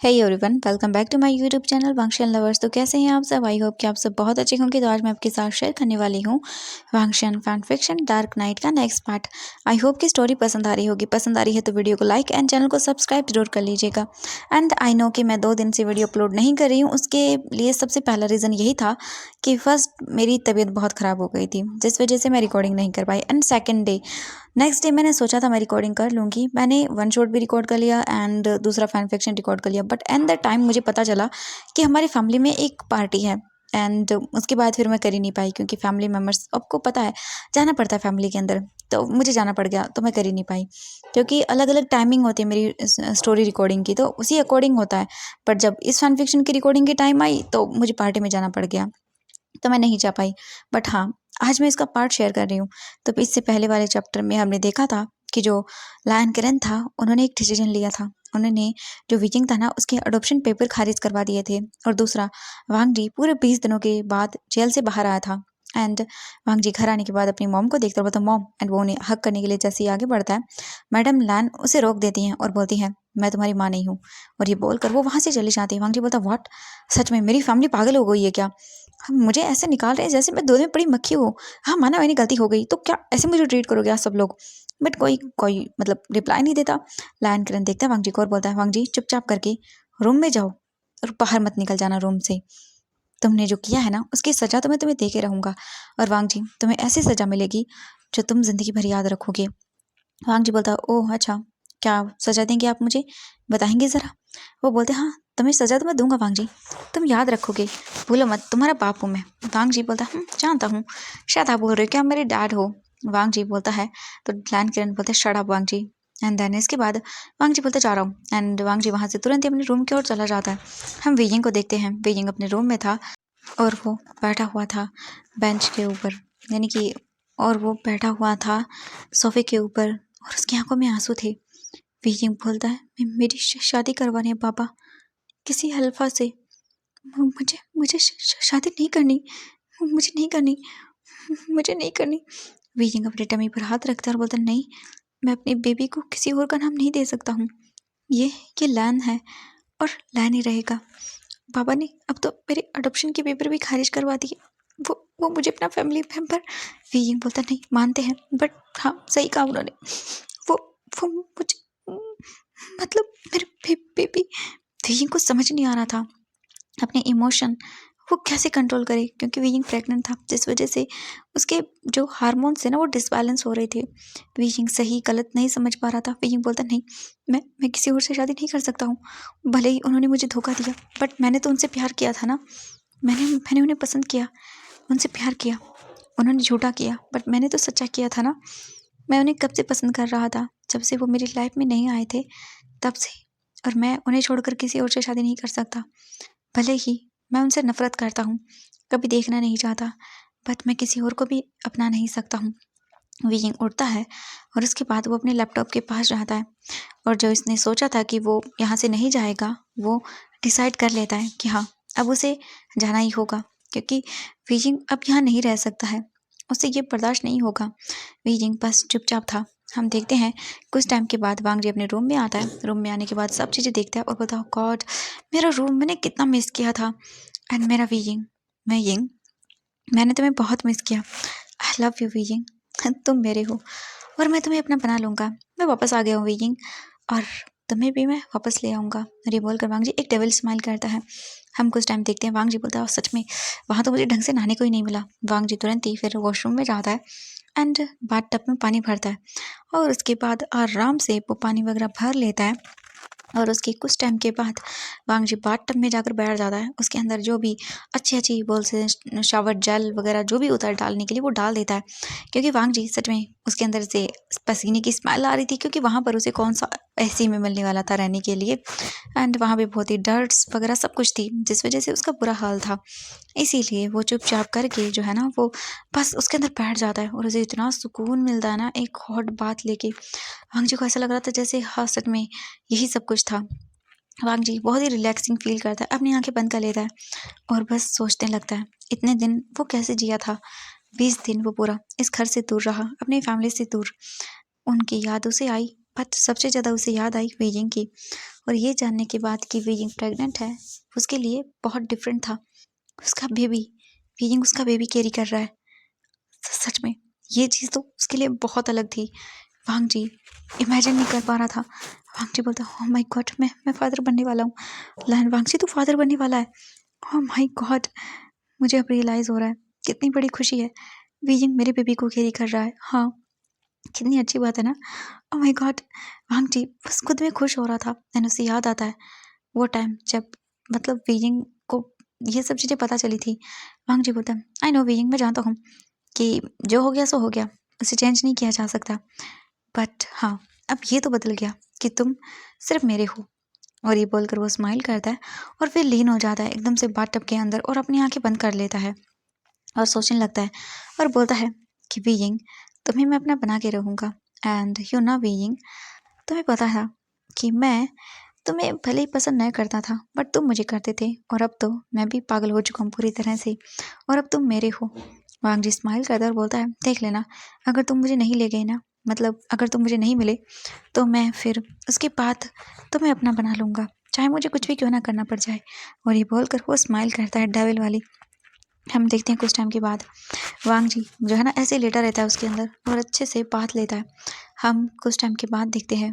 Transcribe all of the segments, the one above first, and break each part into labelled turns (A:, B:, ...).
A: Hey everyone, welcome back to my YouTube channel वांगशियन lovers. तो कैसे हैं आप सब? आई होप कि आप सब बहुत अच्छे होंगे। तो आज मैं आपके साथ शेयर करने वाली हूँ वांगशियन फैन फिक्शन डार्क नाइट का नेक्स्ट पार्ट। आई होप कि स्टोरी पसंद आ रही होगी। पसंद आ रही है तो वीडियो को लाइक एंड चैनल को सब्सक्राइब जरूर कर लीजिएगा। एंड आई नो कि मैं 2 दिन से वीडियो अपलोड नहीं कर रही हूँ। उसके लिए सबसे पहला रीज़न यही था कि फर्स्ट मेरी तबीयत बहुत ख़राब हो गई थी, जिस वजह से मैं रिकॉर्डिंग नहीं कर पाई। And second day next day मैंने सोचा था मैं रिकॉर्डिंग कर लूँगी। मैंने वन शॉट भी रिकॉर्ड कर लिया एंड दूसरा फैन फिक्शन रिकॉर्ड कर लिया। बट एंड द टाइम मुझे पता चला कि हमारी फैमिली में एक पार्टी है। एंड उसके बाद फिर मैं कर ही नहीं पाई, क्योंकि फैमिली मेम्बर्स, आपको पता है, जाना पड़ता है फैमिली के अंदर। तो मुझे जाना पड़ गया, तो मैं कर ही नहीं पाई, क्योंकि अलग अलग टाइमिंग होती है मेरी स्टोरी रिकॉर्डिंग की, तो उसी अकॉर्डिंग होता है। बट जब इस फैन फिक्शन की रिकॉर्डिंग की टाइम आई तो मुझे पार्टी में जाना पड़ गया, तो मैं नहीं जा पाई। बट हाँ, आज मैं इसका पार्ट शेयर कर रही हूँ। तो इससे पहले वाले चैप्टर में हमने देखा था कि जो लायन करण था, उन्होंने एक डिसीजन लिया था। उन्होंने जो विजिंग था ना, उसके अडॉप्शन पेपर खारिज करवा दिए थे। और दूसरा, वांग जी पूरे 20 दिनों के बाद जेल से बाहर आया था। एंड वांग जी घर आने के बाद अपनी मॉम को देखता बोलता मॉम, एंड वो उन्हें हक करने के लिए जैसे ही आगे बढ़ता है, मैडम लान उसे रोक देती हैं और बोलती हैं मैं तुम्हारी माँ नहीं हूँ। और ये बोलकर वो वहाँ से चली जाती है। वांग जी बोलता व्हाट, सच में मेरी फैमिली पागल हो गई है क्या? हम मुझे ऐसे निकाल रहे हैं जैसे मैं दूध में पड़ी मक्खी हूँ। हाँ, माना मैंने गलती हो गई, तो क्या ऐसे मुझे ट्रीट करोगे आप सब लोग? बट कोई कोई मतलब रिप्लाई नहीं देता। लायन किरण देखता है वांग जी को और बोलता है वांग जी चुपचाप करके रूम में जाओ और बाहर मत निकल जाना रूम से। तुमने जो किया है ना, उसकी सजा तो मैं तुम्हें दे के रहूंगा। और वांग जी, तुम्हें ऐसी सजा मिलेगी जो तुम जिंदगी भर याद रखोगे। वांग जी बोलता ओह अच्छा, क्या सजा देंगे आप मुझे, बताएंगे ज़रा? वो बोलते हाँ, तुम्हें सजा तो मैं दूंगा वांग जी, तुम याद रखोगे, भूलो मत, तुम्हारा बाप हूँ मैं। वांग जी बोलता जानता हूँ, शायद आप बोल रहे हो कि आप मेरे डैड हो। वांग जी बोलता है, तो लायन किरण बोलते shut up Wang ji. And then इसके बाद वांग जी बोलते जा रहा हूँ। एंड वांग जी वहाँ से तुरंत ही अपने रूम की ओर चला जाता है। हम वेइंग को देखते हैं। वेइंग अपने रूम में था और वो बैठा हुआ था बेंच के ऊपर, यानी कि, और वो बैठा हुआ था सोफे के ऊपर और उसकी आंखों में आंसू थे। वेइंग बोलता है मेरी शादी करवानी है पापा, किसी हल्फा से। मुझे मुझे शादी नहीं करनी, मुझे नहीं करनी, मुझे नहीं करनी। वेइंग अपने टमी पर हाथ रखता है और बोलता नहीं, मैं अपनी बेबी को किसी और का नाम नहीं दे सकता हूँ। ये लैन है और लैन ही रहेगा। पापा ने अब तो मेरे अडॉप्शन के पेपर भी खारिज करवा दिए। वो मुझे अपना फैमिली मेम्बर। वेइंग बोलता नहीं मानते हैं, बट हाँ सही कहा उन्होंने। वो वो मुझे, मतलब मेरे बेबी। वेइंग को समझ नहीं आ रहा था अपने इमोशन वो कैसे कंट्रोल करे, क्योंकि वेइंग प्रेग्नेंट था, जिस वजह से उसके जो हार्मोन्स है ना वो डिसबैलेंस हो रहे थे। वेइंग सही गलत नहीं समझ पा रहा था। वेइंग बोलता नहीं, मैं किसी और से शादी नहीं कर सकता हूँ। भले ही उन्होंने मुझे धोखा दिया, बट मैंने तो उनसे प्यार किया था ना। मैंने उन्हें पसंद किया, उनसे प्यार किया। उन्होंने झूठा किया, बट मैंने तो सच्चा किया था ना। मैं उन्हें कब से पसंद कर रहा था, जब से वो मेरी लाइफ में नहीं आए थे, तब से। और मैं उन्हें छोड़कर किसी और से शादी नहीं कर सकता। भले ही मैं उनसे नफरत करता हूँ, कभी देखना नहीं चाहता, बट मैं किसी और को भी अपना नहीं सकता हूँ। विंग उठता है और उसके बाद वो अपने लैपटॉप के पास जाता है और जो इसने सोचा था कि वो यहाँ से नहीं जाएगा, वो डिसाइड कर लेता है कि हाँ अब उसे जाना ही होगा, क्योंकि विजिंग अब यहाँ नहीं रह सकता है, उससे ये बर्दाश्त नहीं होगा। विजिंग बस चुपचाप था। हम देखते हैं कुछ टाइम के बाद वांग जी अपने रूम में आता है। रूम में आने के बाद सब चीज़ें देखता है और बोलता है गॉड, मेरा रूम मैंने कितना मिस किया था। एंड मेरा विजिंग, मैं यिंग, मैंने तुम्हें बहुत मिस किया। आई लव यू विजिंग, तुम मेरे हो और मैं तुम्हें अपना बना लूँगा। मैं वापस आ गया हूँ विजिंग, और तुम्हें भी मैं वापस ले आऊँगा। और ये बोलकर वांग जी एक डेविल स्माइल करता है। हम कुछ टाइम देखते हैं। वांग जी बोलता है सच में वहाँ तो मुझे ढंग से नहाने को ही नहीं मिला। वांग जी तुरंत ही फिर वॉशरूम में जाता है एंड बाथ टब में पानी भरता है और उसके बाद आराम से वो पानी वगैरह भर लेता है। और उसके कुछ टाइम के बाद वांग जी बाथ टब में जाकर बैठ जाता है। उसके अंदर जो भी अच्छी अच्छी बोल से शावर जेल वगैरह जो भी होता है डालने के लिए, वो डाल देता है, क्योंकि वांग जी सच में उसके अंदर से पसीने की स्मेल आ रही थी, क्योंकि वहाँ पर उसे कौन सा एसी में मिलने वाला था रहने के लिए। एंड वहाँ पे बहुत ही डर्ट्स वगैरह सब कुछ थी, जिस वजह से उसका बुरा हाल था। इसीलिए वो चुपचाप करके जो है ना, वो बस उसके अंदर बैठ जाता है और उसे इतना सुकून मिलता है ना, एक हॉट बात लेके। वांग जी को ऐसा लग रहा था जैसे हाँ सच में यही सब कुछ था। वांग जी बहुत ही रिलैक्सिंग फील करता है, अपनी आंखें बंद कर लेता है और बस सोचने लगता है इतने दिन वो कैसे जिया था। 20 दिन वो पूरा इस घर से दूर रहा, अपनी फैमिली से दूर। उनकी याद उसे आई, बट सबसे ज़्यादा उसे याद आई बीजिंग की। और ये जानने के बाद कि बीजिंग प्रेग्नेंट है, उसके लिए बहुत डिफरेंट था। उसका बेबी, बीजिंग उसका बेबी कैरी कर रहा है। सच में ये चीज़ तो उसके लिए बहुत अलग थी। वांग जी इमेजिन नहीं कर पा रहा था। वांग जी बोलता, ओह माय गॉड, मैं फादर बनने वाला हूँ। लहन, वांग जी तू फादर बनने वाला है? ओह माय गॉड, मुझे अब रियलाइज़ हो रहा है कितनी बड़ी खुशी है। बीजिंग मेरे बेबी को कैरी कर रहा है। हाँ, कितनी अच्छी बात है ना। ओह माय गॉड, वांग जी बस खुद में खुश हो रहा था। एंड उसे याद आता है वो टाइम जब मतलब बीजिंग को ये सब चीज़ें पता चली थी। वांग जी बोलता है, आई नो बीजिंग, मैं जानता हूँ कि जो हो गया सो हो गया, उसे चेंज नहीं किया जा सकता। बट हाँ, अब ये तो बदल गया कि तुम सिर्फ मेरे हो। और ये बोलकर वो स्माइल करता है और फिर लीन हो जाता है एकदम से बाथटब के अंदर और अपनी आंखें बंद कर लेता है और सोचने लगता है और बोलता है कि बीइंग, तुम्हें मैं अपना बना के रहूँगा। एंड यू नो बीइंग, तुम्हें पता था कि मैं तुम्हें भले ही पसंद नहीं करता था, बट तुम मुझे करते थे। और अब तो मैं भी पागल हो चुका हूँ पूरी तरह से, और अब तुम मेरे हो। वांग जी स्माइल करता है और बोलता है, देख लेना, अगर तुम मुझे नहीं ले गए ना, मतलब अगर तुम मुझे नहीं मिले, तो मैं फिर उसके बाद तुम्हें अपना बना लूँगा, चाहे मुझे कुछ भी क्यों ना करना पड़ जाए। और ये बोलकर वो स्माइल करता है डेविल वाली। हम देखते हैं कुछ टाइम के बाद वांग जी जो है ना ऐसे ही लेटा रहता है उसके अंदर और अच्छे से बात लेता है। हम कुछ टाइम के बाद देखते हैं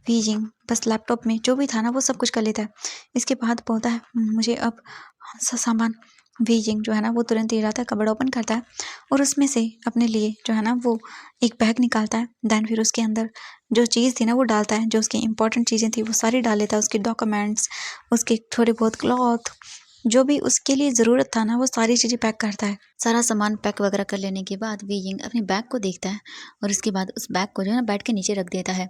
A: बीजिंग बस लैपटॉप में जो भी था ना वो सब कुछ कर लेता है। इसके बाद बोलता है, मुझे अब सामान। बीजिंग जो है ना वो तुरंत ही जाता है, कबर्ड ओपन करता है और उसमें से अपने लिए जो है ना वो एक बैग निकालता है। देन फिर उसके अंदर जो चीज़ थी ना वो डालता है, जो उसकी इंपॉर्टेंट चीज़ें थी वो सारी डाल लेता है, उसके डॉक्यूमेंट्स, उसके थोड़े बहुत क्लॉथ, जो भी उसके लिए ज़रूरत था ना वो सारी चीज़ें पैक करता है। सारा सामान पैक वगैरह कर लेने के बाद बीजिंग अपने बैग को देखता है और उसके बाद उस बैग को जो है ना बेड के नीचे रख देता है।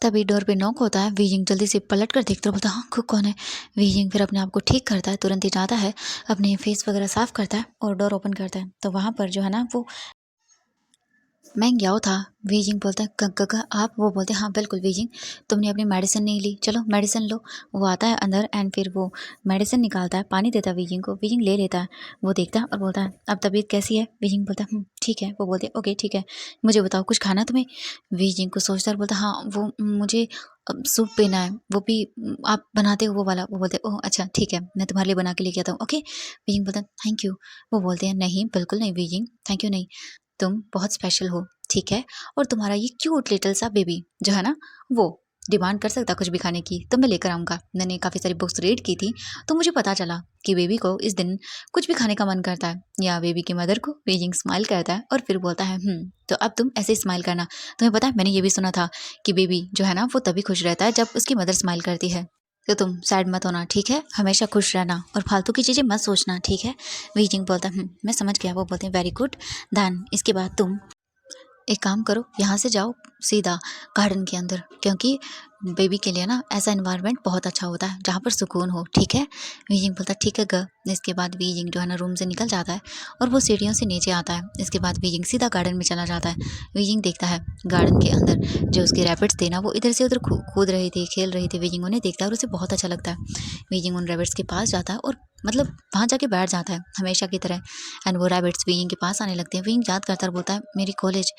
A: तभी डोर पे नॉक होता है। बीजिंग जल्दी से पलट कर देखता है, बोलता है, हाँ कौन है? बीजिंग फिर अपने आप को ठीक करता है, तुरंत ही जाता है, अपने फेस वगैरह साफ करता है और डोर ओपन करता है। तो वहाँ पर जो है ना वो मैं गया था। बीजिंग बोलता है, काका आप? वो बोलते हैं, हाँ बिल्कुल बीजिंग, तुमने अपनी मेडिसिन नहीं ली, चलो मेडिसिन लो। वो आता है अंदर एंड फिर वो मेडिसिन निकालता है, पानी देता है बीजिंग को। बीजिंग ले लेता है, वो देखता है और बोलता है, अब तबीयत कैसी है? बीजिंग बोलता है, ठीक है। वो बोलते हैं, ओके ठीक है, मुझे बताओ कुछ खाना है तुम्हें? बीजिंग को सोचता है, बोलता है, हाँ वो मुझे सूप पीना है, वो भी आप बनाते हो वो वाला? वो बोलते हैं, ओह अच्छा ठीक है, मैं तुम्हारे लिए बना के लेके आता हूँ, ओके। बीजिंग बोलता है, थैंक यू। वो बोलते हैं, नहीं बिल्कुल नहीं बीजिंग, थैंक यू नहीं, तुम बहुत स्पेशल हो, ठीक है। और तुम्हारा ये क्यूट लिटिल सा बेबी जो है ना वो डिमांड कर सकता कुछ भी खाने की, तो मैं लेकर आऊँगा। मैंने काफ़ी सारी बुक्स रीड की थी, तो मुझे पता चला कि बेबी को इस दिन कुछ भी खाने का मन करता है, या बेबी की मदर को। बीजिंग स्माइल करता है और फिर बोलता है, तो अब तुम ऐसे ही स्माइल करना। तुम्हें पता है मैंने ये भी सुना था कि बेबी जो है ना वो तभी खुश रहता है जब उसकी मदर स्माइल करती है। तो तुम सैड मत होना, ठीक है, हमेशा खुश रहना और फालतू की चीज़ें मत सोचना, ठीक है। बीजिंग बोलता है, मैं समझ गया। वो बोलते हैं, वेरी गुड। देन इसके बाद तुम एक काम करो, यहाँ से जाओ सीधा गार्डन के अंदर, क्योंकि बेबी के लिए ना ऐसा एनवायरनमेंट बहुत अच्छा होता है जहाँ पर सुकून हो, ठीक है। बीजिंग बोलता है, ठीक है ग। इसके बाद बीजिंग जो है ना रूम से निकल जाता है और वो सीढ़ियों से नीचे आता है। इसके बाद बीजिंग सीधा गार्डन में चला जाता है। बीजिंग देखता है गार्डन के अंदर जो उसके रैबिट्स थे ना वो इधर से उधर कूद रहे थे, खेल रहे थे। बीजिंग उन्हें देखता है और उसे बहुत अच्छा लगता है। बीजिंग उन रैबिट्स के पास जाता है और मतलब वहाँ जाके बैठ जाता है हमेशा की तरह। एंड वो रैबिट्स बीजिंग के पास आने लगते हैं। बीजिंग याद करता है और बोलता है, मेरी कॉलेज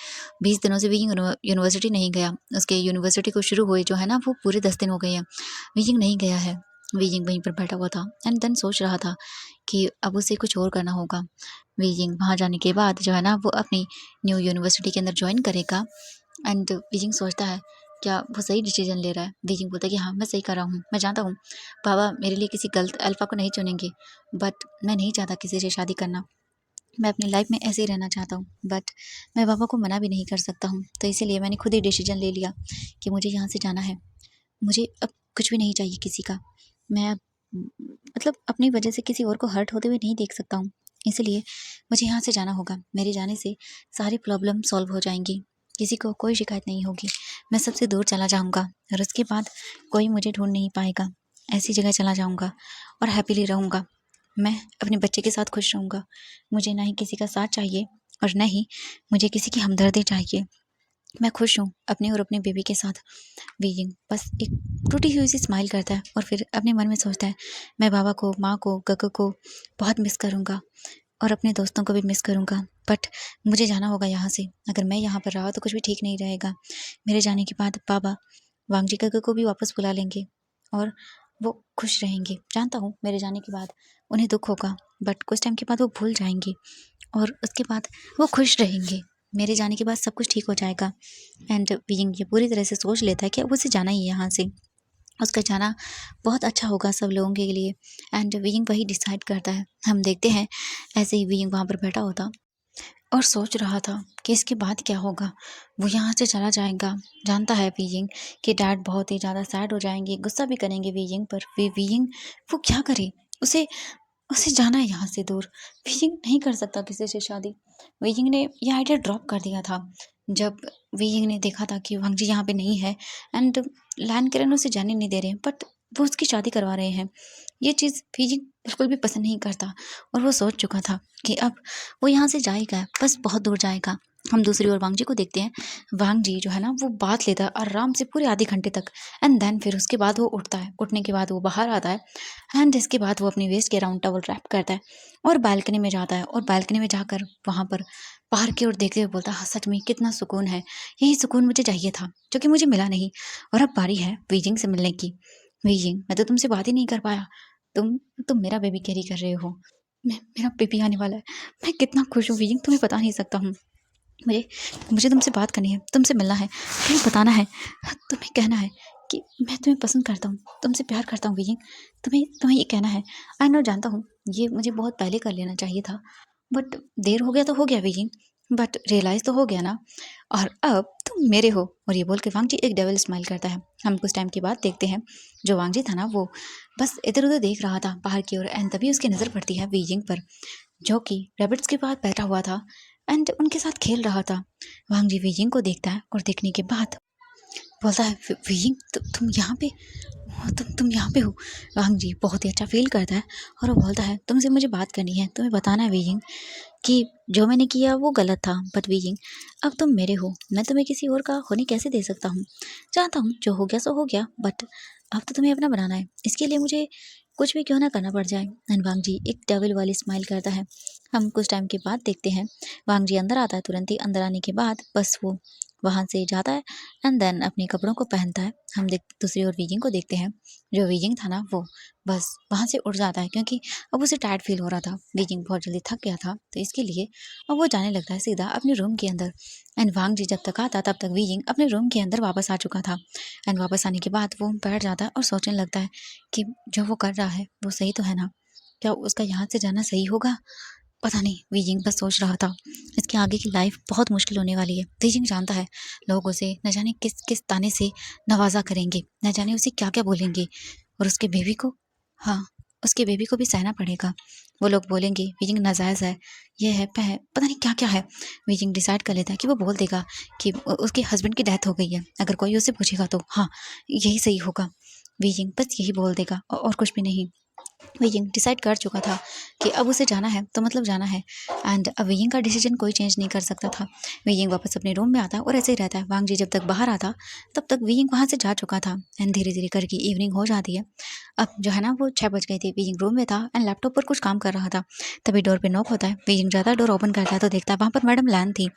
A: 20 दिनों से बीजिंग यूनिवर्सिटी नहीं गया। उसके यूनिवर्सिटी को शुरू हुए जो है ना वो पूरे 10 दिन हो गए हैं, बीजिंग नहीं गया है। बीजिंग वहीं पर बैठा हुआ था एंड देन सोच रहा था कि अब उसे कुछ और करना होगा। बीजिंग वहाँ जाने के बाद जो है ना वो अपनी न्यू यूनिवर्सिटी के अंदर ज्वाइन करेगा। एंड बीजिंग सोचता है क्या वो सही डिसीजन ले रहा है। बीजिंग बोलता है कि हाँ मैं सही कर रहा हूँ, मैं जानता हूँ बाबा मेरे लिए किसी गलत अल्फा को नहीं चुनेंगे, बट मैं नहीं चाहता किसी से शादी करना। मैं अपनी लाइफ में ऐसे ही रहना चाहता हूँ, बट मैं पापा को मना भी नहीं कर सकता हूँ। तो इसीलिए मैंने खुद ही डिसीजन ले लिया कि मुझे यहाँ से जाना है। मुझे अब कुछ भी नहीं चाहिए किसी का। मैं अब मतलब अपनी वजह से किसी और को हर्ट होते हुए नहीं देख सकता हूँ। इसलिए मुझे यहाँ से जाना होगा। मेरे जाने से सारी प्रॉब्लम सॉल्व हो जाएंगी, किसी को कोई शिकायत नहीं होगी। मैं सबसे दूर चला जाऊँगा और उसके बाद कोई मुझे ढूंढ नहीं पाएगा। ऐसी जगह चला जाऊँगा और हैप्पीली रहूँगा। मैं अपने बच्चे के साथ खुश रहूँगा। मुझे ना ही किसी का साथ चाहिए और न ही मुझे किसी की हमदर्दी चाहिए। मैं खुश हूँ अपने और अपने बेबी के साथ। बीजिंग बस एक टूटी हुई सी स्माइल करता है और फिर अपने मन में सोचता है, मैं बाबा को, माँ को, गगो को बहुत मिस करूँगा। और अपने दोस्तों को भी मिस करूँगा, बट मुझे जाना होगा यहाँ से। अगर मैं यहाँ पर रहा तो कुछ भी ठीक नहीं रहेगा। मेरे जाने के बाद बाबा वांगजी काका को भी वापस बुला लेंगे और वो खुश रहेंगे। जानता हूँ मेरे जाने के बाद उन्हें दुख होगा, बट कुछ टाइम के बाद वो भूल जाएंगे और उसके बाद वो खुश रहेंगे। मेरे जाने के बाद सब कुछ ठीक हो जाएगा। एंड बीइंग ये पूरी तरह से सोच लेता है कि अब उसे जाना ही है यहाँ से। उसका जाना बहुत अच्छा होगा सब लोगों के लिए। एंड बीइंग वही डिसाइड करता है। हम देखते हैं ऐसे ही बीइंग वहाँ पर बैठा होता और सोच रहा था कि इसके बाद क्या होगा। वो यहाँ से चला जाएगा। जानता है बीइंग कि डैड बहुत ही ज़्यादा सैड हो जाएंगे, गुस्सा भी करेंगे बीइंग पर। वे बीइंग वो क्या करे, उसे उसे जाना है यहाँ से दूर। बीइंग नहीं कर सकता किसी से शादी। बीइंग ने यह आइडिया ड्रॉप कर दिया था जब बीइंग ने देखा था कि वांगजी यहाँ पे नहीं है एंड लैन किरण उसे जाने नहीं दे रहे हैं, बट वो उसकी शादी करवा रहे हैं। ये चीज़ बीइंग बिल्कुल भी पसंद नहीं करता और वो सोच चुका था कि अब वो यहाँ से जाएगा, बस बहुत दूर जाएगा। हम दूसरी ओर वांगजी को देखते हैं। वांगजी जो है ना वो बात लेता है आराम से पूरे आधे घंटे तक। एंड देन फिर उसके बाद वो उठता है। उठने के बाद वो बाहर आता है एंड इसके बाद वो अपनी वेस्ट के अराउंड टॉवल रैप करता है और बालकनी में जाता है। और बालकनी में जाकर वहाँ पर बाहर की ओर देखते हुए बोलता है, हाँ सच में कितना सुकून है। यही सुकून मुझे चाहिए था जो कि मुझे मिला नहीं। और अब बारी है बीजिंग से मिलने की। बीजिंग, मैं तो तुमसे बात ही नहीं कर पाया। तुम मेरा बेबी कैरी कर रहे हो। मेरा बेबी आने वाला है। मैं कितना खुश हूँ बीजिंग, तुम्हें बता नहीं सकता हूँ। मुझे मुझे तुमसे बात करनी है, तुमसे मिलना है, तुम्हें बताना है, तुम्हें कहना है कि मैं तुम्हें पसंद करता हूँ, तुमसे प्यार करता हूँ बीजिंग। तुम्हें तुम्हें ये कहना है। आई नो, जानता हूँ ये मुझे बहुत पहले कर लेना चाहिए था, बट देर हो गया तो हो गया बीजिंग, बट रियलाइज़ तो हो गया ना। और अब तुम मेरे हो। और ये बोल के वांगजी एक डेविल स्माइल करता है। हम कुछ टाइम के बाद देखते हैं जो वांगजी था ना वो बस इधर उधर देख रहा था बाहर की ओर। एंड तभी उसकी नज़र पड़ती है बीजिंग पर, जो कि रैबिट्स के पास बैठा हुआ था एंड उनके साथ खेल रहा था। वांगजी बीजिंग को देखता है और देखने के बाद बोलता है, बीजिंग तुम यहाँ पे हो, तुम यहाँ पे हो। वांगजी बहुत ही अच्छा फील करता है और वो बोलता है, तुमसे मुझे बात करनी है, तुम्हें बताना है बीजिंग कि जो मैंने किया वो गलत था, बट बीजिंग अब तुम मेरे हो, मैं तुम्हें किसी और का होने कैसे दे सकता हूँ। जानता हूँ जो हो गया सो हो गया, बट अब तो तुम्हें अपना बनाना है, इसके लिए मुझे कुछ भी क्यों ना करना पड़ जाए। एंड वांगजी एक डेविल वाली स्माइल करता है। हम कुछ टाइम के बाद देखते हैं वांगजी अंदर आता है। तुरंत ही अंदर आने के बाद बस वो वहाँ से जाता है एंड देन अपने कपड़ों को पहनता है। हम दूसरी ओर वीजिंग को देखते हैं। जो वीजिंग था ना वो बस वहाँ से उठ जाता है, क्योंकि अब उसे टायर्ड फील हो रहा था। वीजिंग बहुत जल्दी थक गया था, तो इसके लिए अब वो जाने लगता है सीधा अपने रूम के अंदर। एंड वांगजी जब तक आता तब तक वीजिंग अपने रूम के अंदर वापस आ चुका था। एंड वापस आने के बाद वो बैठ जाता है और सोचने लगता है कि जो वो कर रहा है वो सही तो है ना, क्या उसका यहाँ से जाना सही होगा। पता नहीं, बीजिंग बस सोच रहा था इसके आगे की लाइफ बहुत मुश्किल होने वाली है। बीजिंग जानता है लोग उसे न जाने किस किस ताने से नवाजा करेंगे, न जाने उसे क्या क्या बोलेंगे। और उसके बेबी को, हाँ, उसके बेबी को भी सहना पड़ेगा। वो लोग बोलेंगे बीजिंग नाजायज़ है, ये है पता नहीं क्या क्या है। बीजिंग डिसाइड कर लेता है कि वो बोल देगा कि उसके हस्बैंड की डेथ हो गई है। अगर कोई उसे पूछेगा तो हाँ यही सही होगा। बीजिंग बस यही बोल देगा और कुछ भी नहीं। वियिंग डिसाइड कर चुका था कि अब उसे जाना है तो मतलब जाना है। एंड अब वियिंग का डिसीजन कोई चेंज नहीं कर सकता था। वियिंग वापस अपने रूम में आता है और ऐसे ही रहता है। वांगजी जब तक बाहर आता तब तक वियिंग वहाँ से जा चुका था। एंड धीरे धीरे करके इवनिंग हो जाती है। अब जो है ना वो 6 बज गए थे। वियिंग रूम में था एंड लैपटॉप पर कुछ काम कर रहा था। तभी डोर पे नॉक होता है। वियिंग जाता है, डोर ओपन करता है तो देखता है वहाँ पर मैडम लैन थी।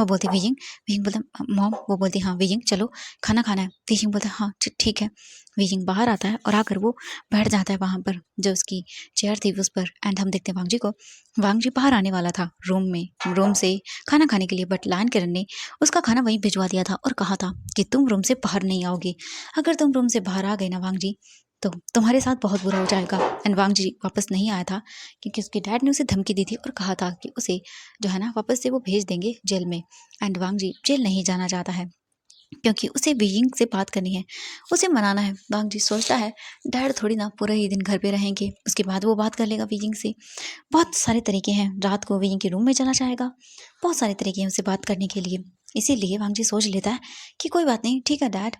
A: वो बोलती वियिंग, वियिंग बोलता मॉम, वो बोलती हाँ वियिंग चलो खाना खाना है। वियिंग बोलता हाँ ठीक है। वियिंग बाहर आता है और आकर वो बैठ जाता है वहाँ पर जो उसकी चेयर थी उस पर। एंड हम देखते हैं वांगजी को। वांगजी बाहर आने वाला था रूम से खाना खाने के लिए, बट लान किरण ने उसका खाना वहीं भिजवा दिया था और कहा था कि तुम रूम से बाहर नहीं आओगे। अगर तुम रूम से बाहर आ गए ना वांगजी तो तुम्हारे साथ बहुत बुरा हो जाएगा। एंड वांगजी वापस नहीं आया था क्योंकि उसके डैड ने उसे धमकी दी थी और कहा था कि उसे जो है ना वापस से वो भेज देंगे जेल में। एंड वांगजी जेल नहीं जाना चाहता है क्योंकि उसे बीइंग से बात करनी है, उसे मनाना है। वांगजी सोचता है डैड थोड़ी ना पूरा ही दिन घर पे रहेंगे, उसके बाद वो बात कर लेगा बीइंग से। बहुत सारे तरीके हैं। रात को बीइंग के रूम में चला जाएगा। बहुत सारे तरीके हैं उससे बात करने के लिए। इसीलिए वांगजी सोच लेता है कि कोई बात नहीं, ठीक है डैड,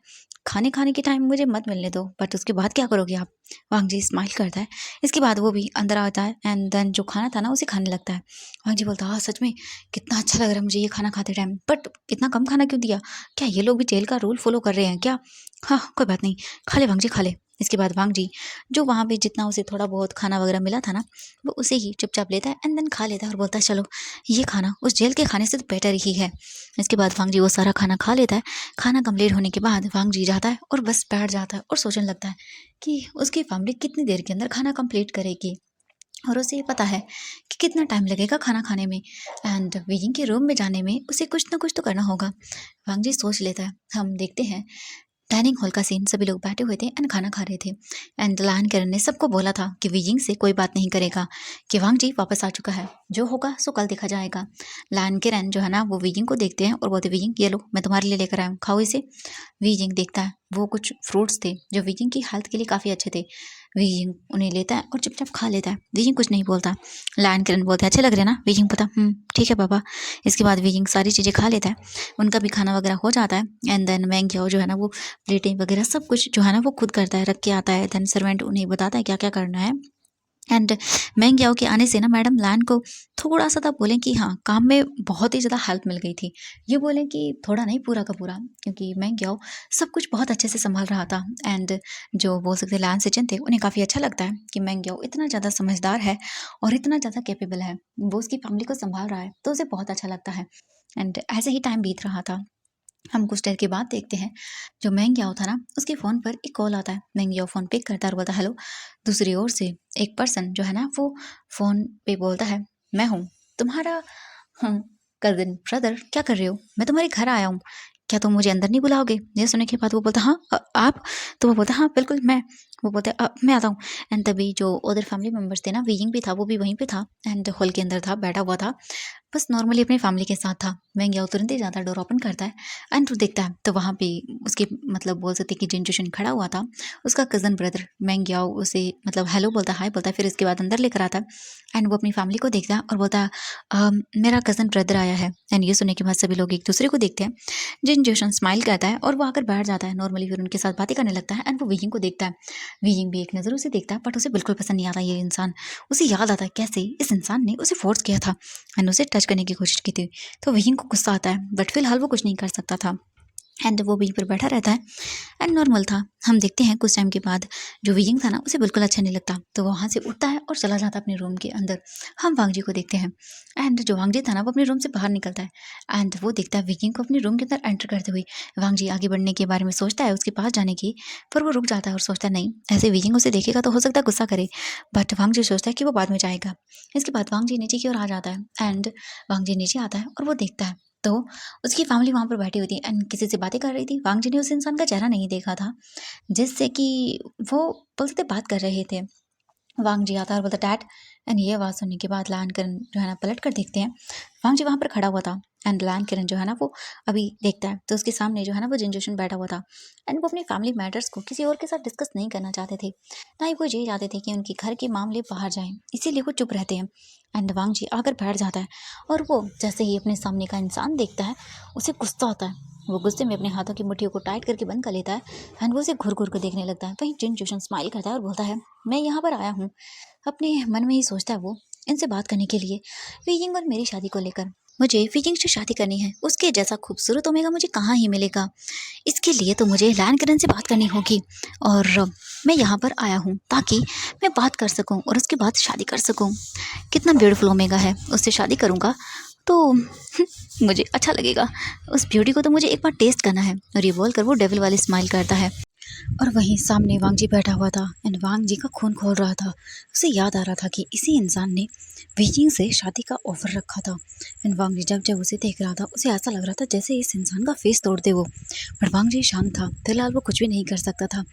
A: खाने खाने के टाइम मुझे मत मिलने दो, बट उसके बाद क्या करोगे आप। वांगजी स्माइल करता है। इसके बाद वो भी अंदर आता है एंड देन जो खाना था ना उसे खाने लगता है। वांगजी बोलता है हाँ सच में कितना अच्छा लग रहा है मुझे ये खाना खाते टाइम, बट इतना कम खाना क्यों दिया। क्या ये लोग भी जेल का रूल फॉलो कर रहे हैं क्या। हाँ कोई बात नहीं, खा ले वांगजी खा ले। इसके बाद वांग जी जो वहाँ पे जितना उसे थोड़ा बहुत खाना वगैरह मिला था ना, वो उसे ही चुपचाप लेता है एंड देन खा लेता है और बोलता है चलो ये खाना उस जेल के खाने से तो बेटर ही है। इसके बाद वांग जी वो सारा खाना खा लेता है। खाना कंप्लीट होने के बाद वांग जी जाता है और बस बैठ जाता है और सोचने लगता है कि उसकी फैमिली कितनी देर के अंदर खाना कंप्लीट करेगी, और उसे ये पता है कि कितना टाइम लगेगा खाना खाने में एंड वीजिंग के रूम में जाने में उसे कुछ ना कुछ तो करना होगा। वांग जी सोच लेता है। हम देखते हैं डाइनिंग हॉल का सीन, सभी लोग बैठे हुए थे एंड खाना खा रहे थे एंड लायन किरण ने सबको बोला था कि वीजिंग से कोई बात नहीं करेगा, कि वांग जी वापस आ चुका है, जो होगा सो कल देखा जाएगा। लायन किरण जो है ना वो वीजिंग को देखते हैं और बोलते वीजिंग ये लो मैं तुम्हारे लिए लेकर आया हूँ, खाओ इसे। वीजिंग देखता है वो कुछ फ्रूट्स थे जो वीजिंग की हेल्थ के लिए काफ़ी अच्छे थे। वीजिंग उन्हें लेता है और चुपचाप खा लेता है। वीजिंग कुछ नहीं बोलता। लायन किरण बोलते हैं अच्छे लग रहे हैं ना। वीजिंग पता ठीक है पापा। इसके बाद वीजिंग सारी चीज़ें खा लेता है। उनका भी खाना वगैरह हो जाता है एंड देन मैंग ग्याओ जो है ना वो प्लेटें वगैरह सब कुछ जो है ना वो खुद करता है, रख के आता है। देन सर्वेंट उन्हें बताता है क्या क्या करना है एंड मैंग ग्याओ के आने से ना मैडम लायन को थोड़ा सा था बोलें कि हाँ काम में बहुत ही ज़्यादा हेल्प मिल गई थी। ये बोलें कि थोड़ा नहीं पूरा का पूरा, क्योंकि मैंग ग्याओ सब कुछ बहुत अच्छे से संभाल रहा था एंड जो बोल सकते लायन सेचन थे उन्हें काफ़ी अच्छा लगता है कि मैंग ग्याओ इतना ज़्यादा समझदार है और इतना ज़्यादा कैपेबल है, वो उसकी फैमिली को संभाल रहा है तो उसे बहुत अच्छा लगता है। एंड ऐसे ही टाइम बीत रहा था। हम कुछ देर के बाद देखते हैं जो मैंग ग्याओ था ना उसके फ़ोन पर एक कॉल आता है। मैंग ग्याओ फ़ोन पिक करता है और बोलता है हेलो। दूसरी ओर से एक पर्सन जो है ना वो फ़ोन पे बोलता है मैं हूँ तुम्हारा कजिन ब्रदर, क्या कर रहे हो? मैं तुम्हारे घर आया हूँ, क्या तुम मुझे अंदर नहीं बुलाओगे? ये सुनने के बाद वो बोलता हाँ आप? तो वो बोलता हाँ बिल्कुल मैं। वो बोलते मैं आता हूँ। एंड तभी जो अदर फैमिली मेम्बर्स थे ना, वीइंग भी था, वो भी वहीं पे था एंड हॉल के अंदर था, बैठा हुआ था, बस नॉर्मली अपनी फैमिली के साथ था। मैंग ग्याओ तुरंत ही जाता है, डोर ओपन करता है एंड वो देखता है तो वहाँ पे उसके मतलब बोल सकते हैं कि जिन जोशन खड़ा हुआ था उसका कज़न ब्रदर। मैंग ग्याओ उसे मतलब हेलो बोलता है, हाय बोलता है, फिर इसके बाद अंदर लेकर आता है एंड वो अपनी फैमिली को देखता है और बोलता है मेरा कज़न ब्रदर आया है। एंड ये सुनने के बाद सभी लोग एक दूसरे को देखते हैं। जिन जोशन स्माइल करता है और वो आकर बैठ जाता है नॉर्मली, फिर उनके साथ बातें करने लगता है एंड वो वीइंग को देखता है। वीइंग भी एक नज़र उसे देखता है बट उसे बिल्कुल पसंद नहीं आता ये इंसान। उसे याद आता है कैसे इस इंसान ने उसे फोर्स किया था एंड उसे टच करने की कोशिश की थी। तो वीइंग को गुस्सा आता है बट फिलहाल वो कुछ नहीं कर सकता था एंड वो वहीं पर बैठा रहता है एंड नॉर्मल था। हम देखते हैं कुछ टाइम के बाद जो वीइंग था ना उसे बिल्कुल अच्छा नहीं लगता, तो वो वहाँ से उठता है और चला जाता है अपने रूम के अंदर। हम वांग जी को देखते हैं एंड जो वांग जी था ना वो अपने रूम से बाहर निकलता है एंड वो देखता है वीइंग को अपने रूम के अंदर एंटर करते हुए। वांग जी आगे बढ़ने के बारे में सोचता है उसके पास जाने की, पर वो रुक जाता है और सोचता है नहीं, ऐसे वीइंग उसे देखेगा तो हो सकता है गुस्सा करे, बट वांग जी सोचता है कि वो बाद में जाएगा। इसके बाद वांग जी नीचे की ओर आ जाता है एंड वांग जी नीचे आता है और वो देखता है तो उसकी फैमिली वहाँ पर बैठी हुई थी एंड किसी से बातें कर रही थी। वांग जी ने उस इंसान का चेहरा नहीं देखा था जिससे कि वो बोल सकते बात कर रहे थे। वांग जी आता है और बोलता डैड एंड ये आवाज़ सुनने के बाद लायन किरण जो है ना पलट कर देखते हैं। वांग जी वहाँ पर खड़ा हुआ था एंड लायन किरण जो है ना वो अभी देखता है तो उसके सामने जो है ना वो जिनजोशन बैठा हुआ था एंड वो अपने फैमिली मैटर्स को किसी और के साथ डिस्कस नहीं करना चाहते थे, ना ही वो ये चाहते थे कि उनके घर के मामले बाहर जाएं, इसीलिए वो चुप रहते हैं। एंड वांग जी आकर बैठ जाता है और वो जैसे ही अपने सामने का इंसान देखता है उसे गुस्सा आता है। वो गुस्से में अपने हाथों की मुट्ठियों को टाइट करके बंद कर लेता है एंड वो उसे घूर घूर कर देखने लगता है। वहीं जिन जोशन स्माइल करता है और बोलता है मैं यहाँ पर आया हूँ, अपने मन में ही सोचता है वो इनसे बात करने के लिए, वीइंग और मेरी शादी को लेकर। मुझे वीइंग से शादी करनी है, उसके जैसा खूबसूरत ओमेगा मुझे कहाँ ही मिलेगा। इसके लिए तो मुझे लायन किरण से बात करनी होगी और मैं यहाँ पर आया हूँ ताकि मैं बात कर सकूँ और उसके बाद शादी कर सकूँ। कितना ब्यूटीफुल ओमेगा है, उससे शादी करूँगा तो मुझे अच्छा लगेगा। उस ब्यूटी को तो मुझे एक बार टेस्ट करना है। और ये बोलकर वो डेविल वाली स्माइल करता है। और वहीं सामने वांग जी बैठा हुआ था एंड वांग जी का खून खोल रहा था। उसे याद आ रहा था कि इसी इंसान ने वीजिंग से शादी का ऑफर रखा था एंड वांग जी जब जब उसे देख रहा था उसे ऐसा लग रहा था जैसे इस इंसान का फेस तोड़ दे वो। पर वांग जी शांत था, फिलहाल वो कुछ भी नहीं कर सकता था।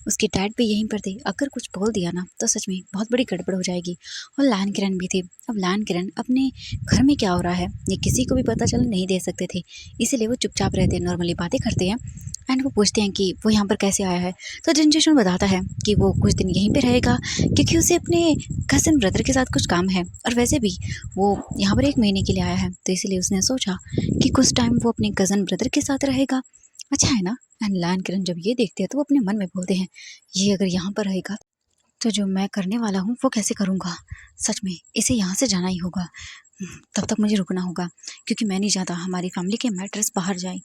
A: उसके डैड भी यहीं पर थे, अगर कुछ बोल दिया ना तो सच में बहुत बड़ी गड़बड़ हो जाएगी। और लायन किरण भी थे। अब लायन किरण अपने घर में क्या हो रहा है ये किसी को भी पता चल नहीं दे सकते थे, इसीलिए वो चुपचाप रहते, नॉर्मली बातें करते हैं एंड वो पूछते हैं कि वो यहाँ पर कैसे आया है। तो जिनजेशन बताता है कि वो कुछ दिन यहीं पे रहेगा क्योंकि उसे अपने कज़न ब्रदर के साथ कुछ काम है और वैसे भी वो यहाँ पर 1 महीने के लिए आया है, तो इसीलिए उसने सोचा कि कुछ टाइम वो अपने कज़न ब्रदर के साथ रहेगा। अच्छा है ना। एंड लायन किरण जब ये देखते हैं तो वो अपने मन में बोलते हैं ये अगर यहाँ पर रहेगा तो जो मैं करने वाला हूँ वो कैसे करूँगा? सच में इसे यहाँ से जाना ही होगा। तब तक मुझे रुकना होगा, क्योंकि मैं नहीं चाहता हमारी फैमिली के मैटर्स बाहर जाएँ,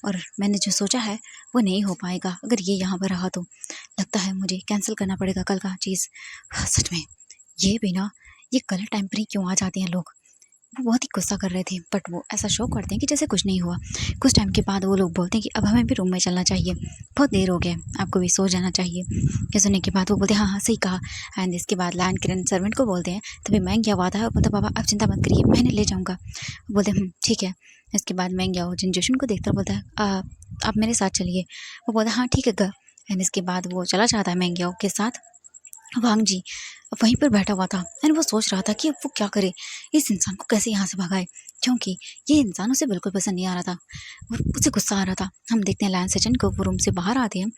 A: और मैंने जो सोचा है वो नहीं हो पाएगा अगर ये यहाँ पर रहा तो। लगता है मुझे कैंसिल करना पड़ेगा कल का चीज़। सच में ये भी ना, ये गलत टाइम पर ही क्यों आ जाते हैं लोग। वो बहुत ही गुस्सा कर रहे थे, बट वो ऐसा शो करते हैं कि जैसे कुछ नहीं हुआ। कुछ टाइम के बाद वो लोग बोलते हैं कि अब हमें भी रूम में चलना चाहिए, बहुत देर हो गया है, आपको भी सो जाना चाहिए। ये सुनने के बाद वो बोलते हैं हाँ हाँ सही कहा। एंड इसके बाद लैंड किरण सर्वेंट को बोलते हैं, तभी मैं गया हुआ था और बोलता पापा आप चिंता मत करिए, मैंने ले जाऊँगा। वो बोलते हैं ठीक है। इसके बाद मैं गया जिन जोशन को देखता बोलता है आप मेरे साथ चलिए। वो बोलता है हाँ ठीक है ग। एंड इसके बाद वो चला जाता है मैंग्याओ के साथ। वांग जी वहीं पर बैठा हुआ था एंड वो सोच रहा था कि अब वो क्या करे, इस इंसान को कैसे यहाँ से भगाए, क्योंकि ये इंसान उसे बिल्कुल पसंद नहीं आ रहा था और उसे गुस्सा आ रहा था। हम देखते हैं लैन सचिन को, वो रूम से बाहर आते हैं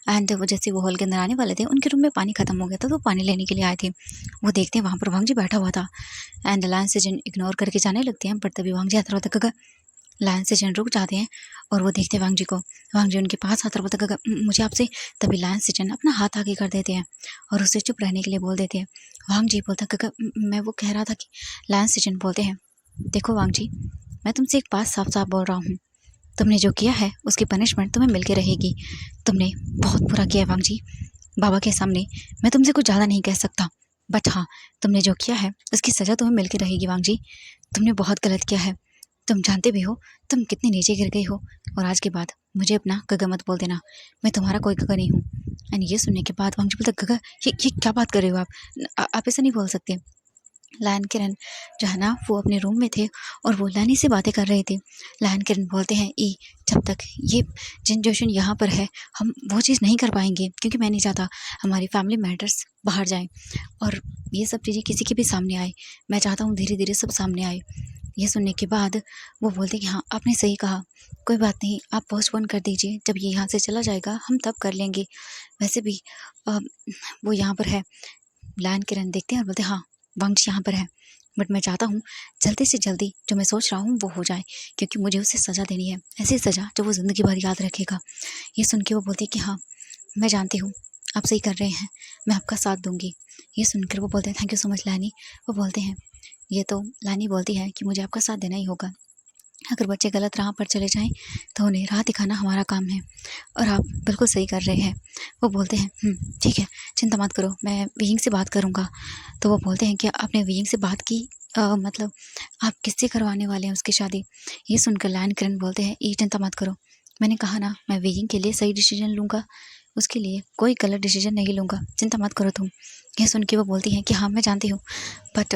A: एंड वो जैसे वो हॉल के अंदर आने वाले थे, उनके रूम में पानी खत्म हो गया था तो पानी लेने के लिए आए थे। वो देखते हैं वहाँ पर वांग जी बैठा हुआ था एंड लैन सचिन इग्नोर करके जाने लगते हैं, बट तभी वांग जी आता रहता है। लाइन से जन रुक जाते हैं और वो देखते हैं वांग जी को। वांग जी उनके पास आता बोलते हैं मुझे आपसे। तभी लाइन से जन अपना हाथ आगे कर देते हैं और उसे चुप रहने के लिए बोल देते हैं। वांग जी बोलता मैं वो कह रहा था कि लाइन से जन बोलते हैं देखो वांग जी, मैं तुमसे एक बात साफ साफ बोल रहा हूँ, तुमने जो किया है उसकी पनिशमेंट तुम्हें मिल के रहेगी। तुमने बहुत बुरा किया है वांग जी, बाबा के सामने मैं तुमसे कुछ ज़्यादा नहीं कह सकता, बट हाँ तुमने जो किया है उसकी सज़ा तुम्हें मिल के रहेगी वांग जी। तुमने बहुत गलत किया है, तुम जानते भी हो तुम कितने नीचे गिर गई हो, और आज के बाद मुझे अपना गगा मत बोल देना, मैं तुम्हारा कोई गगा नहीं हूँ। एंड ये सुनने के बाद वांग जी बोलता गगा ये क्या बात कर रहे हो आप ऐसा नहीं बोल सकते। लायन किरण जो है ना वो अपने रूम में थे और वो लैनी से बातें कर रहे थे। लायन किरण बोलते हैं जब तक ये जिन जोशन यहाँ पर है हम वो चीज़ नहीं कर पाएंगे, क्योंकि मैं नहीं चाहता हमारी फैमिली मैटर्स बाहर जाएं और ये सब चीज़ें किसी के भी सामने आए। मैं चाहता हूँ धीरे धीरे सब सामने आए। ये सुनने के बाद वो बोलते कि हाँ आपने सही कहा, कोई बात नहीं, आप पोस्टपोन कर दीजिए, जब ये यहाँ से चला जाएगा हम तब कर लेंगे। वैसे भी वो यहाँ पर है। लायन किरण देखते हैं और बोलते हाँ वंश यहाँ पर है, बट मैं चाहता हूँ जल्दी से जल्दी जो मैं सोच रहा हूँ वो हो जाए, क्योंकि मुझे उसे सज़ा देनी है, ऐसी सज़ा जो वो ज़िंदगी भर याद रखेगा। ये सुन के वो बोलती कि हाँ मैं जानती हूँ आप सही कर रहे हैं, मैं आपका साथ दूंगी। ये सुनकर वो बोलते हैं थैंक यू सो मच लानी। वो बोलते हैं ये तो लानी बोलती है कि मुझे आपका साथ देना ही होगा, अगर बच्चे गलत राह पर चले जाएं तो उन्हें राह दिखाना हमारा काम है, और आप बिल्कुल सही कर रहे हैं। वो बोलते हैं ठीक है चिंता मत करो, मैं वियिंग से बात करूँगा। तो वो बोलते हैं कि आपने वियिंग से बात की, मतलब आप किससे करवाने वाले हैं उसकी शादी। ये सुनकर लायन किरण बोलते हैं ये चिंता मत करो, मैंने कहा ना मैं वियिंग के लिए सही डिसीजन लूँगा, उसके लिए कोई गलत डिसीजन नहीं लूँगा, चिंता मत करो तुम। ये सुन के वो बोलती हैं कि हाँ मैं जानती हूँ, बट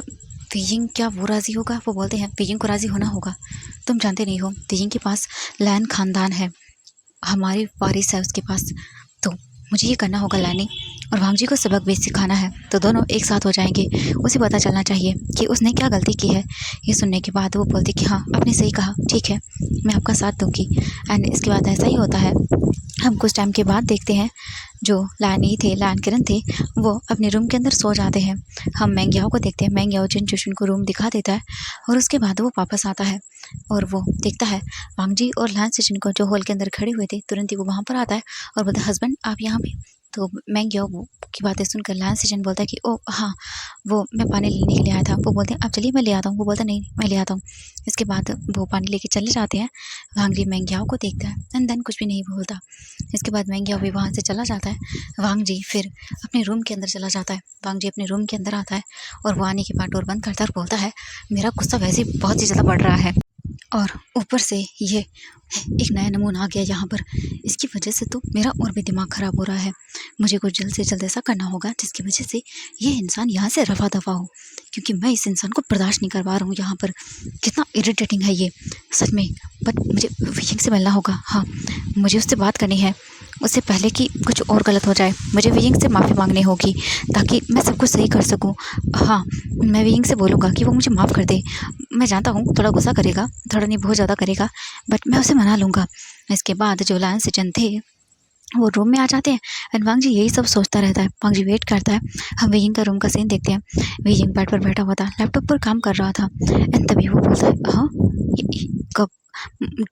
A: वियिंग क्या वो राज़ी होगा। वो बोलते हैं वियिंग को राज़ी होना होगा, तुम जानते नहीं हो वियिंग के पास लैन खानदान है, हमारी वारिस है उसके पास, तो मुझे ये करना होगा लैनी, और वांग जी को सबक भी सिखाना है, तो दोनों एक साथ हो जाएंगे। उसे पता चलना चाहिए कि उसने क्या गलती की है। ये सुनने के बाद वो बोलती कि हाँ आपने सही कहा, ठीक है मैं आपका साथ दूंगी। एंड इसके बाद ऐसा ही होता है। हम कुछ टाइम के बाद देखते हैं जो लानी थे लान किरण थे वो अपने रूम के अंदर सो जाते हैं। हम मैंग्याओ को देखते हैं, मैंग्याओ जिन जोशन को रूम दिखा देता है और उसके बाद वो वापस आता है और वो देखता है वांग जी और लान सचिन को जो हॉल के अंदर खड़े हुए थे। तुरंत ही वो वहाँ पर आता है और बोलता है हस्बैंड आप यहाँ पे। तो मैंग्याओ की बातें सुनकर लान सचिन बोलता है कि ओ हाँ वो मैं पानी लेने के लिए आया था। वो बोलते हैं आप चलिए मैं ले आता हूँ। वो बोलता नहीं मैं ले आता हूँ। इसके बाद वो पानी लेके चले जाते हैं। वांग जी मैंग्याओ को देखता है एंड देन कुछ भी नहीं बोलता। इसके बाद मैंग्याओ भी वहाँ से चला जाता है। वांग जी फिर अपने रूम के अंदर चला जाता है। वांग जी अपने रूम के अंदर आता है और वो आने के बाद डोर बंद करता है और बोलता है मेरा गुस्सा वैसे ही बहुत ही ज़्यादा बढ़ रहा है और ऊपर से ये एक नया नमूना आ गया यहाँ पर, इसकी वजह से तो मेरा और भी दिमाग ख़राब हो रहा है। मुझे कुछ जल्द से जल्द ऐसा करना होगा जिसकी वजह से ये इंसान यहाँ से रफा दफा हो, क्योंकि मैं इस इंसान को बर्दाश्त नहीं कर पा रहा हूँ। यहाँ पर कितना इरिटेटिंग है ये सच में। बट मुझे वियिंग से मिलना होगा। हाँ मुझे उससे बात करनी है, उससे पहले कि कुछ और गलत हो जाए। मुझे वियिंग से माफ़ी मांगनी होगी ताकि मैं सब कुछ सही कर सकूं। हाँ मैं वियिंग से बोलूँगा कि वो मुझे माफ़ कर दे। मैं जानता हूँ थोड़ा गुस्सा करेगा, थोड़ा नहीं बहुत ज़्यादा करेगा, बट मैं उसे मना लूँगा। इसके बाद जो लायन सचिन थे वो रूम में आ जाते हैं एंड वांग जी यही सब सोचता रहता है। वांग जी वेट करता है। हम वियिंग का रूम का सीन देखते हैं। वियिंग बेड पर बैठा हुआ था, लैपटॉप पर काम कर रहा था एंड तभी वो बोलता है हाँ कब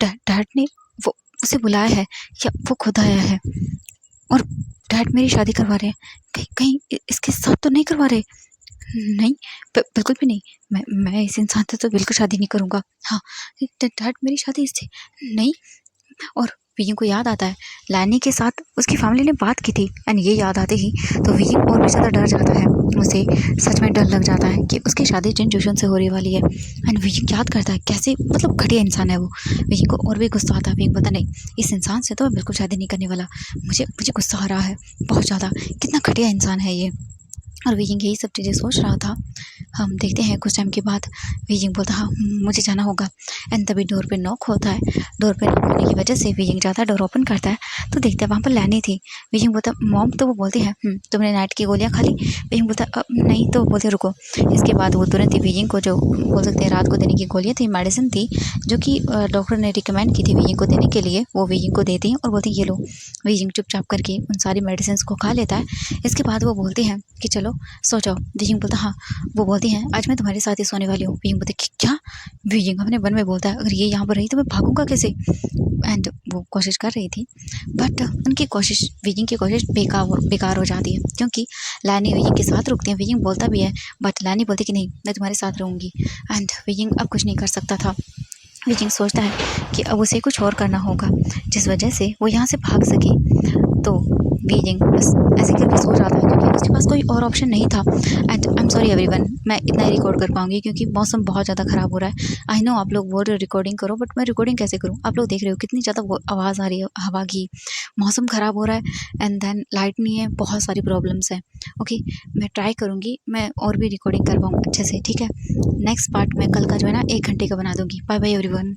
A: डैड ने वो उसे बुलाया है या वो खुद आया है और डैड मेरी शादी करवा रहे हैं। कहीं कहीं इसके साथ तो नहीं करवा रहे? नहीं, बिल्कुल भी नहीं। मैं इस इंसान से तो बिल्कुल शादी नहीं करूँगा। हाँ, डैड मेरी शादी इससे नहीं। और विजय को याद आता है लैनी के साथ उसकी फैमिली ने बात की थी, एंड ये याद आते ही तो विजय और भी ज़्यादा डर जाता है। उसे सच में डर लग जाता है कि उसकी शादी जिन जोशन से होने वाली है। एंड विजय याद करता है कैसे मतलब घटिया इंसान है वो। विजय को और भी गुस्सा आता है। विजय पता नहीं, इस इंसान से तो मैं बिल्कुल शादी नहीं करने वाला। मुझे मुझे गुस्सा आ रहा है बहुत ज़्यादा, कितना घटिया इंसान है ये। और विजिंग यही सब चीज़ें सोच रहा था। हम देखते हैं कुछ टाइम के बाद विजिंग बोलता है हाँ मुझे जाना होगा। एंड तभी डोर पे नॉक होता है। डोर पे नॉक होने की वजह से विजिंग जाता है, डोर ओपन करता है तो देखते हैं वहाँ पर लैनी थी। विजिंग बोलता मॉम, तो वो बोलती है तुमने नाइट की गोलियाँ खा ली? विजिंग बोलता नहीं। तो बोलते रुको। इसके बाद वो तुरंत ही विजिंग को जो बोल सकते हैं रात को देने की गोलियाँ थी, मेडिसिन थी जो कि डॉक्टर ने रिकमेंड की थी विजिंग को देने के लिए, वो विजिंग को देती हैं और बोलती ये लो। विजिंग चुपचाप करके उन सारी मेडिसिन को खा लेता है। इसके बाद वो बोलती हैं कि चलो सो जाओ। विजिंग बोलता हाँ। वो बोलती हैं आज मैं तुम्हारे साथ ही सोने वाली हूँ। विजिंग बोलते क्या? विजिंग अपने मन में बोलता है अगर ये यहाँ पर रही तो मैं भागूंगा कैसे? एंड वो कोशिश कर रही थी बट उनकी कोशिश, विजिंग की कोशिश बेकार हो जाती है क्योंकि लैनी विजिंग के साथ रुकती है। विजिंग बोलता भी है बट लैनी बोलती कि नहीं मैं तुम्हारे साथ रहूँगी। एंड विजिंग अब कुछ नहीं कर सकता था। विजिंग सोचता है कि अब उसे कुछ और करना होगा जिस वजह से वो यहाँ से भाग सके। तो बीजिंग बस ऐसे करके सो जाता है क्योंकि उसके पास कोई और ऑप्शन नहीं था। And I am sorry everyone, मैं इतना ही रिकॉर्ड कर पाऊंगी क्योंकि मौसम बहुत ज़्यादा ख़राब हो रहा है। आई नो आप लोग बोल रहे हो रिकॉर्डिंग करो, बट मैं रिकॉर्डिंग कैसे करूँ? आप लोग देख रहे हो कितनी ज़्यादा आवाज़ आ रही है हवा की। मौसम ख़राब हो रहा है एंड देन लाइट नहीं है, बहुत सारी प्रॉब्लम्स हैं। ओके, मैं ट्राई करूँगी मैं और भी रिकॉर्डिंग कर पाऊँ अच्छे से, ठीक है। नेक्स्ट पार्ट मैं कल का जो है ना 1 घंटे का बना दूँगी। Bye bye everyone.